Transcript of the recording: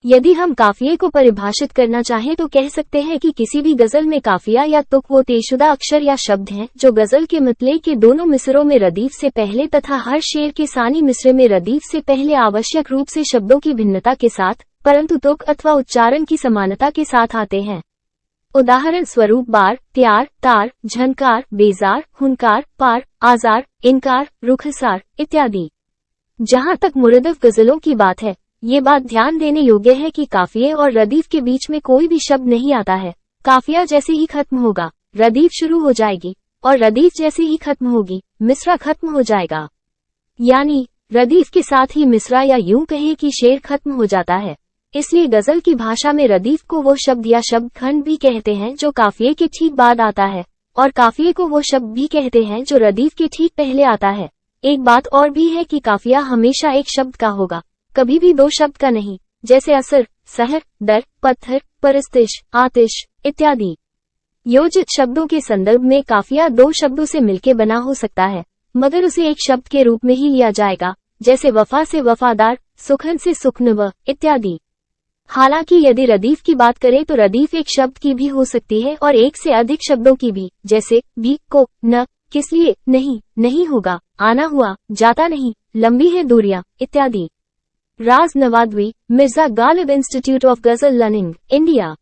यदि हम काफिये को परिभाषित करना चाहें तो कह सकते हैं कि किसी भी गजल में काफिया या तुक वो तयशुदा अक्षर या शब्द हैं जो गजल के मतले के दोनों मिसरों में रदीफ से पहले तथा हर शेर के सानी मिसरे में रदीफ से पहले आवश्यक रूप से शब्दों की भिन्नता के साथ परंतु तुक अथवा उच्चारण की समानता के साथ आते हैं। उदाहरण स्वरूप बार, त्यार, तार, झनकार, बेजार, हुनकार, पार, आजार, इनकार, रुखसार इत्यादि। जहां तक मुरदफ गजलों की बात है, ये बात ध्यान देने योग्य है कि काफिये और रदीफ के बीच में कोई भी शब्द नहीं आता है। काफिया जैसे ही खत्म होगा, रदीफ शुरू हो जाएगी और रदीफ जैसे ही खत्म होगी, मिसरा खत्म हो जाएगा। यानी रदीफ के साथ ही मिसरा या यूं कहें कि शेर खत्म हो जाता है। इसलिए गजल की भाषा में रदीफ को वो शब्द या शब्द खंड भी कहते हैं जो काफिये के ठीक बाद आता है और काफिये को वो शब्द भी कहते हैं जो रदीफ के ठीक पहले आता है। एक बात और भी है कि काफिया हमेशा एक शब्द का होगा, कभी भी दो शब्द का नहीं, जैसे असर, सहर, दर, पत्थर, परिस्तिश, आतिश इत्यादि। योजित शब्दों के संदर्भ में काफिया दो शब्दों से मिलकर बना हो सकता है, मगर उसे एक शब्द के रूप में ही लिया जाएगा, जैसे वफा से वफादार, सुखन से सुखनव इत्यादि। हालांकि यदि रदीफ की बात करें तो रदीफ एक शब्द की भी हो सकती है और एक से अधिक शब्दों की भी, जैसे भी, को, न, किस लिए, नहीं, नहीं होगा, आना हुआ, जाता नहीं, लंबी है दूरियां इत्यादि। राज नवादवी, मिर्जा गालिब इंस्टीट्यूट ऑफ गजल लर्निंग, इंडिया।